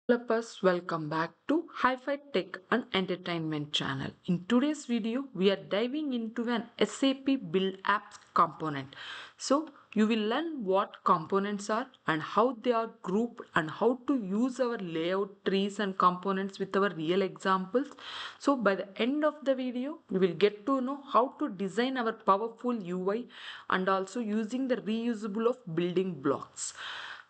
Developers, welcome back to Hi-Fi Tech and Entertainment channel. In today's video, we are diving into an SAP Build apps component. So you will learn what components are and how they are grouped and how to use our layout trees and components with our real examples. So by the end of the video, you will get to know how to design our powerful UI and also using the reusable of building blocks.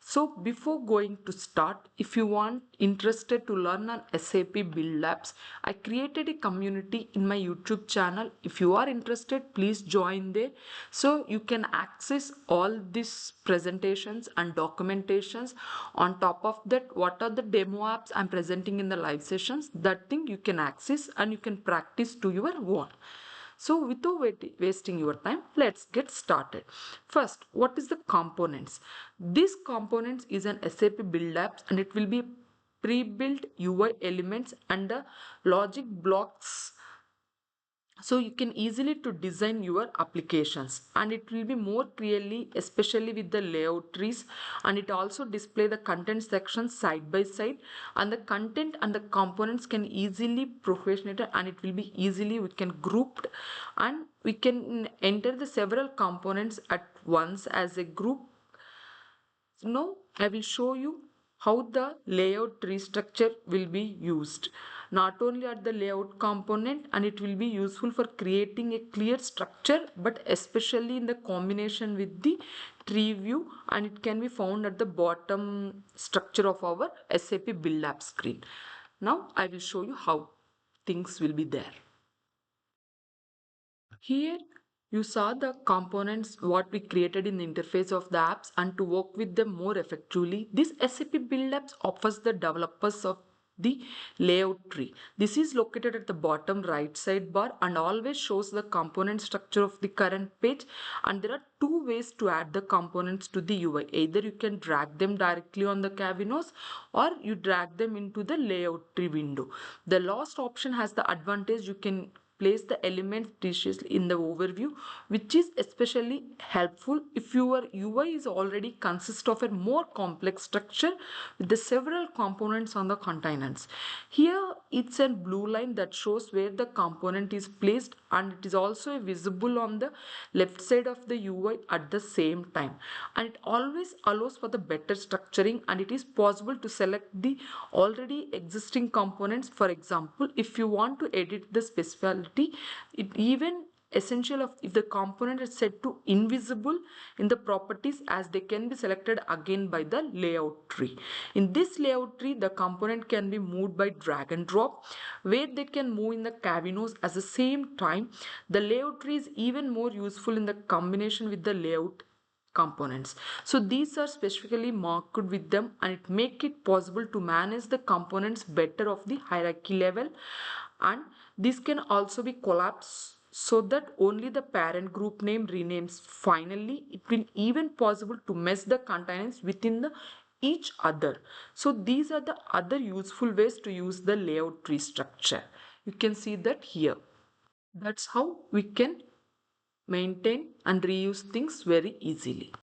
So before going to start, if you want interested to learn on SAP Build Labs, I created a community in my YouTube channel. If you are interested, please join there. So you can access all these presentations and documentations. On top of that, what are the demo apps I'm presenting in the live sessions, that thing you can access and you can practice to your own. So without wasting your time, let's get started. First, what is the components? This components is an SAP Build apps and it will be pre-built UI elements and the logic blocks, so you can easily to design your applications, and it will be more clearly especially with the layout trees, and it also display the content sections side by side, and the content and the components can easily professionate, and it will be easily we can grouped, and we can enter the several components at once as a group. Now I will show you how the layout tree structure will be used. Not only at the layout component, and it will be useful for creating a clear structure, but especially in the combination with the tree view, and it can be found at the bottom structure of our SAP Build App screen. Now I will show you how things will be there. Here you saw the components what we created in the interface of the apps, and to work with them more effectively, this SAP Build Apps offers the developers of the layout tree. This is located at the bottom right side bar and always shows the component structure of the current page, and there are two ways to add the components to the UI. Either you can drag them directly on the canvas or you drag them into the layout tree window. The last option has the advantage you can place the elements preciously in the overview, which is especially helpful if your UI is already consist of a more complex structure with the several components on the containers. Here it's a blue line that shows where the component is placed, and it is also visible on the left side of the UI at the same time, and it always allows for the better structuring, and it is possible to select the already existing components. For example, if you want to edit the specificity, it even essential of if the component is set to invisible in the properties, as they can be selected again by the layout tree. In this layout tree, the component can be moved by drag and drop, where they can move in the canvas at the same time. The layout tree is even more useful in the combination with the layout components. So these are specifically marked with them, and it make it possible to manage the components better of the hierarchy level, and this can also be collapsed so that only the parent group name renames. Finally, it will even possible to mesh the containers within the each other. So these are the other useful ways to use the layout tree structure. You can see that here. That's how we can maintain and reuse things very easily.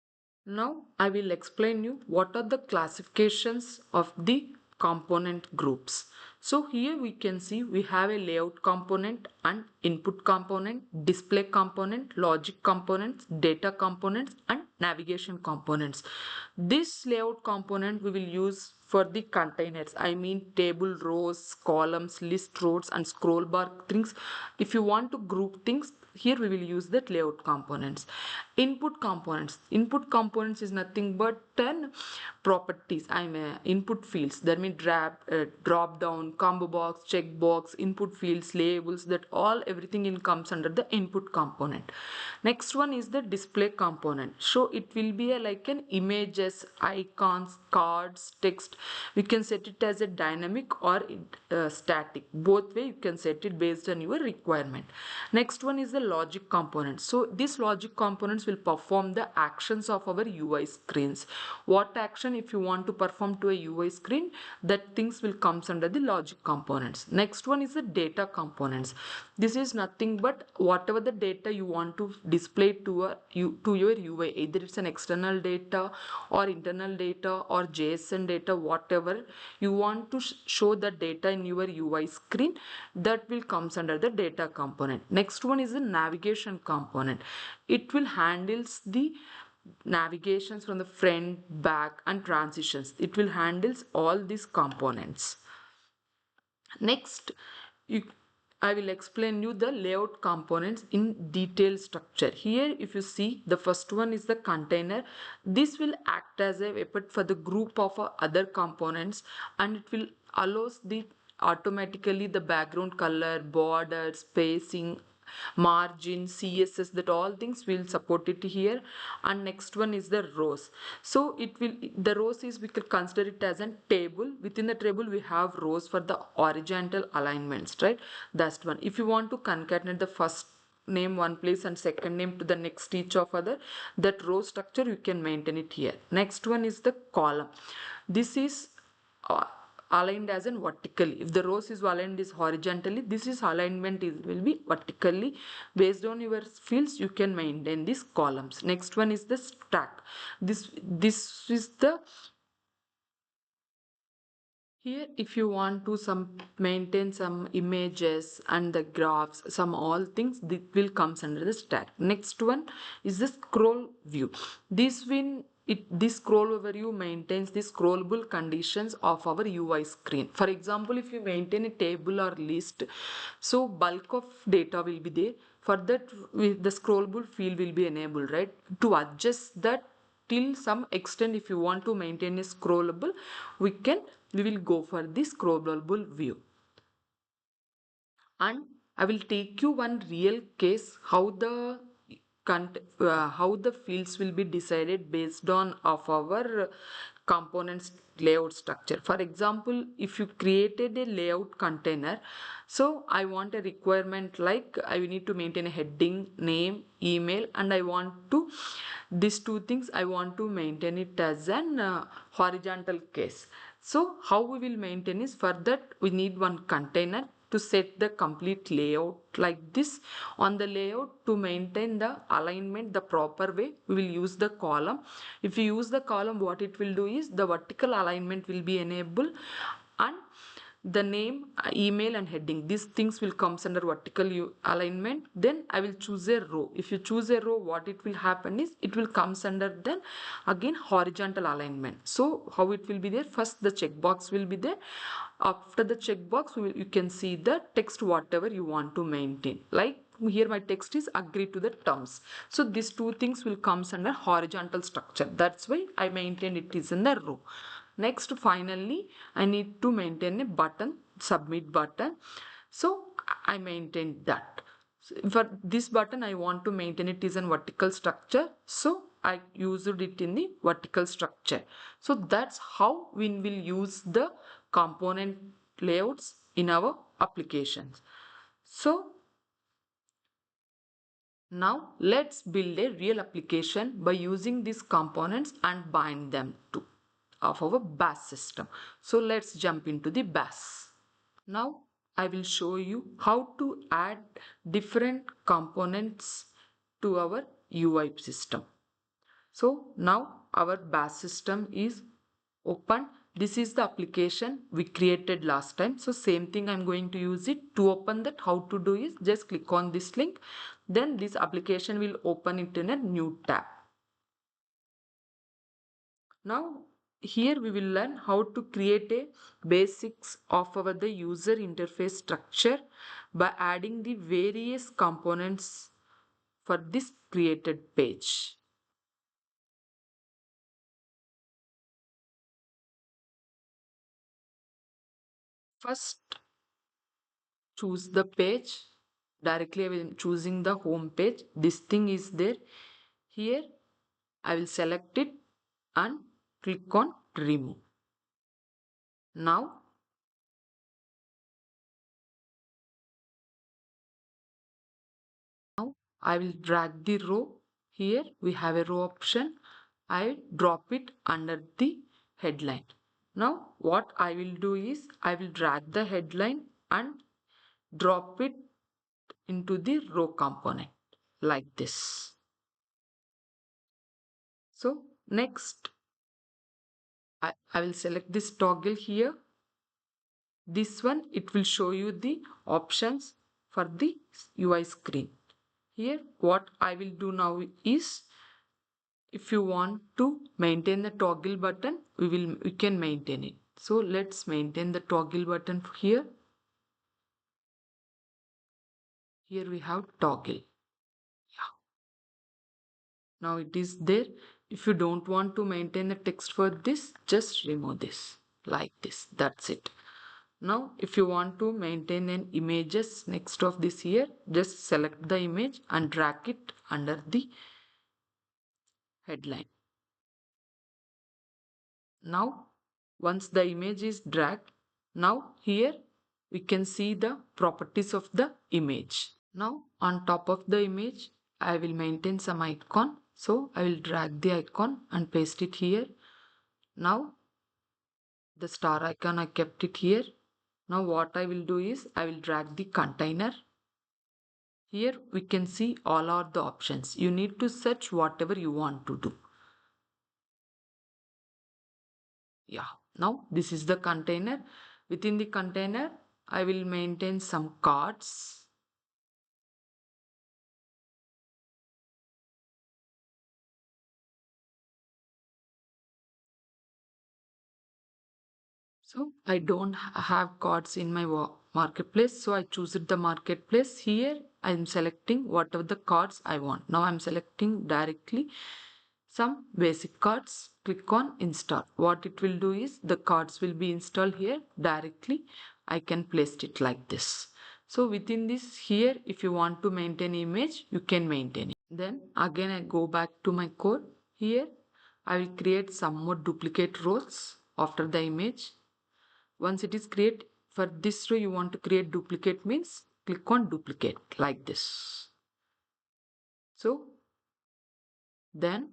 Now I will explain you what are the classifications of the component groups. So here we can see we have a layout component and input component, display component, logic components, data components, and navigation components. This layout component we will use for the containers, I mean table rows, columns, list rows, and scroll bar things. If you want to group things, here we will use that layout components. Input components is nothing but 10 properties, input fields, that means drop down, combo box, check box, input fields, labels, that all everything in comes under the input component. Next one is the display component. So it will be like an images, icons, cards, text. We can set it as a dynamic or static. Both way you can set it based on your requirement. Next one is the logic component. So these logic components will perform the actions of our UI screens. what action if you want to perform to a UI screen, that things will comes under the logic components. Next one is the data components. This is nothing but whatever the data you want to display to your UI, either it's an external data or internal data or JSON data, whatever you want to show the data in your UI screen, that will comes under the data component. Next one is the navigation component. It will handles the navigations from the front, back and transitions. It will handles all these components. Next, you, I will explain you the layout components in detailed structure. Here, if you see, the first one is the container. This will act as a weapon for the group of other components, and it will allows the automatically the background color, border, spacing, margin, css, that all things will support it here. And next one is the rows. So it will, the rows is, we could consider it as a table. Within the table we have rows for the horizontal alignments, right? That's one. If you want to concatenate the first name one place and second name to the next each of other, that row structure you can maintain it here. Next one is the column. This is uh, aligned as in vertically. If the rows is aligned is horizontally, this is alignment is will be vertically. Based on your fields you can maintain these columns. Next one is the stack. This is the, here if you want to some maintain some images and the graphs, some all things, this will comes under the stack. Next one is the scroll view. This scroll overview maintains the scrollable conditions of our UI screen. For example, if you maintain a table or list, so bulk of data will be there. For that, the scrollable field will be enabled, right? To adjust that till some extent, if you want to maintain a scrollable, we will go for the scrollable view. And I will take you one real case how the fields will be decided based on of our components layout structure. For example, if you created a layout container, so I want a requirement like I will need to maintain a heading, name, email, and I want to, these two things I want to maintain it as an horizontal case. So how we will maintain is, for that we need one container to set the complete layout like this. On the layout, to maintain the alignment the proper way, we will use the column. If you use the column, what it will do is the vertical alignment will be enabled, and the name, email and heading, these things will comes under vertical alignment. Then I will choose a row. If you choose a row, what it will happen is it will comes under then again horizontal alignment. So how it will be there, first the checkbox will be there. After the checkbox you can see the text whatever you want to maintain, like here my text is agree to the terms. So these two things will comes under horizontal structure. That's why I maintain it is in the row. Next, finally, I need to maintain a button, submit button. So I maintain that. So for this button, I want to maintain it is a vertical structure. So I used it in the vertical structure. So that's how we will use the component layouts in our applications. So now let's build a real application by using these components and bind them to of our bash system. So let's jump into the bash. Now I will show you how to add different components to our UI system. So now our bash system is open. This is the application we created last time. So same thing I'm going to use it. To open that, how to do is just click on this link. Then this application will open it in a new tab. Now here we will learn how to create a basics of our the user interface structure by adding the various components for this created page. First, choose the page. Directly I will choosing the home page. This thing is there. Here I will select it and click on remove. Now I will drag the row. Here we have a row option. I drop it under the headline. Now what I will do is I will drag the headline and drop it into the row component like this. So next I will select this toggle here. This one, it will show you the options for the UI screen. Here what I will do now is, if you want to maintain the toggle button, we can maintain it. So let's maintain the toggle button here. Here we have toggle. Yeah. Now it is there. If you don't want to maintain the text for this, just remove this like this. That's it. Now if you want to maintain an images next of this here, just select the image and drag it under the headline. Now once the image is dragged, now here we can see the properties of the image. Now on top of the image I will maintain some icon, so I will drag the icon and paste it here. Now the star icon, I kept it here. Now what I will do is I will drag the container. Here we can see all are the options. You need to search whatever you want to do. Yeah, now this is the container. Within the container I will maintain some cards. So I don't have cards in my marketplace, so I choose the marketplace. Here I am selecting whatever the cards I want. Now I'm selecting directly some basic cards. Click on install. What it will do is the cards will be installed here directly. I can place it like this. So within this here, if you want to maintain image, you can maintain it. Then again I go back to my code. Here I will create some more duplicate rows after the image. Once it is create, for this row you want to create duplicate means click on duplicate like this. So then,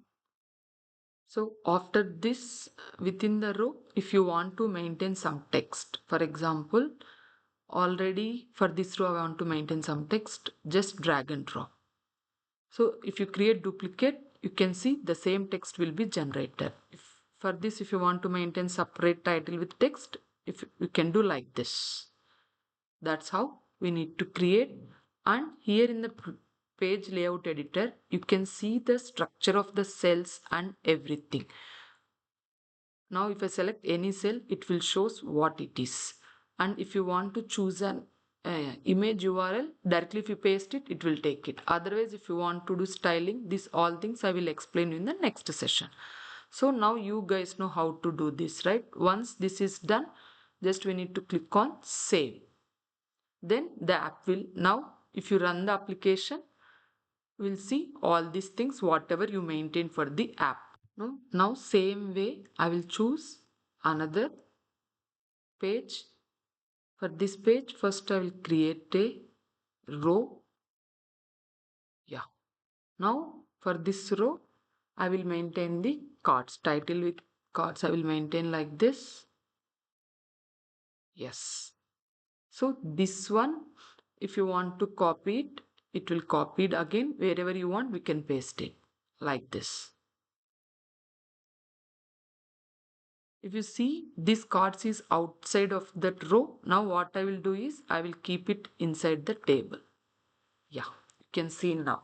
so after this, within the row, if you want to maintain some text, for example, already for this row I want to maintain some text, just drag and drop. So if you create duplicate, you can see the same text will be generated. For this, if you want to maintain separate title with text, if you can do like this. That's how we need to create. And here in the page layout editor, you can see the structure of the cells and everything. Now if I select any cell, it will shows what it is. And if you want to choose an image URL, directly if you paste it, it will take it. Otherwise, if you want to do styling, these all things I will explain in the next session. So now you guys know how to do this, right? Once this is done, just we need to click on save. Then the app will, now if you run the application, will see all these things whatever you maintain for the app. Now same way I will choose another page. For this page, first I will create a row. Yeah. Now for this row I will maintain the cards, title with cards I will maintain like this. Yes. So this one, if you want to copy it, it will copy it again. Wherever you want, we can paste it like this. If you see this cards is outside of that row, now what I will do is I will keep it inside the table. Yeah, you can see now.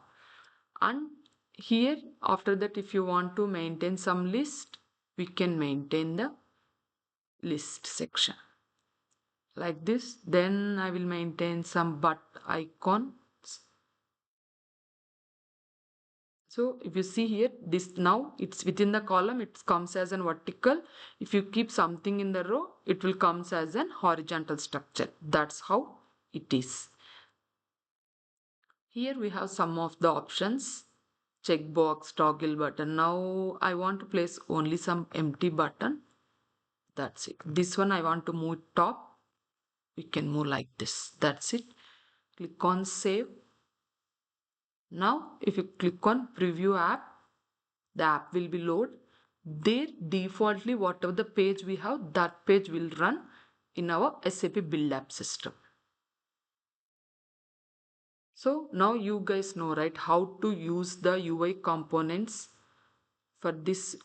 And here after that, if you want to maintain some list, we can maintain the list section like this. Then I will maintain some but icons. So if you see here, this now it's within the column, it comes as an vertical. If you keep something in the row, it will comes as an horizontal structure. That's how it is. Here we have some of the options. Checkbox, toggle button. Now I want to place only some empty button. That's it. This one I want to move top. We can move like this. That's it. Click on save. Now if you click on preview app, the app will be loaded. There defaultly whatever the page we have, that page will run in our SAP Build app system. So now you guys know, right, how to use the UI components for this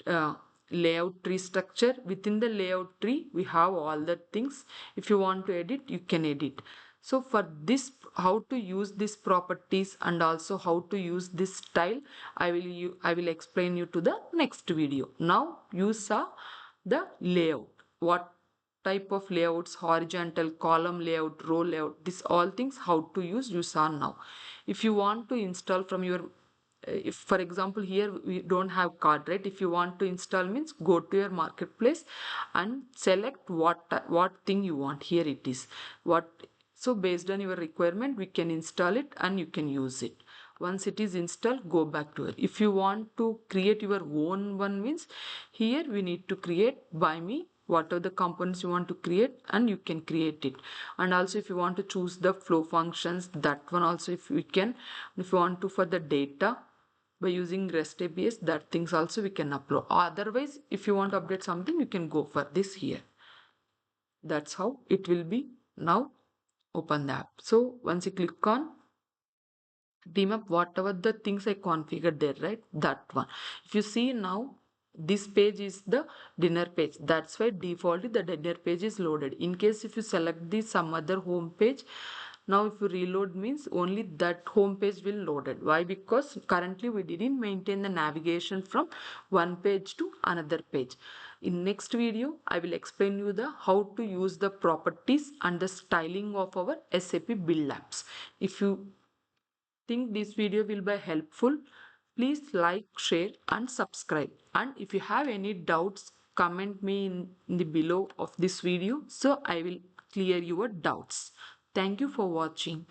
uh, layout tree structure. Within the layout tree we have all the things. If you want to edit, you can edit. So for this, how to use these properties and also how to use this style, I will explain you to the next video. Now you saw the layout, what type of layouts, horizontal, column layout, row layout, this all things how to use you saw now. If you want to install from your, if for example here we don't have card, right, if you want to install means go to your marketplace and select what thing you want. Here it is what, so based on your requirement we can install it and you can use it. Once it is installed, go back to it. If you want to create your own one means, here we need to create by me whatever the components you want to create, and you can create it. And also if you want to choose the flow functions, that one also if we can. If you want to for the data by using REST APIs, that things also we can upload. Otherwise if you want to update something, you can go for this here. That's how it will be. Now open the app. So once you click on team up, whatever the things I configured there, right, that one. If you see now, this page is the dinner page. That's why defaultly the dinner page is loaded. In case if you select the some other home page, now if you reload means only that home page will loaded. Why? Because currently we didn't maintain the navigation from one page to another page. In next video I will explain you the how to use the properties and the styling of our SAP Build apps. If you think this video will be helpful, please like, share and subscribe. And if you have any doubts, comment me in the below of this video, so I will clear your doubts. Thank you for watching.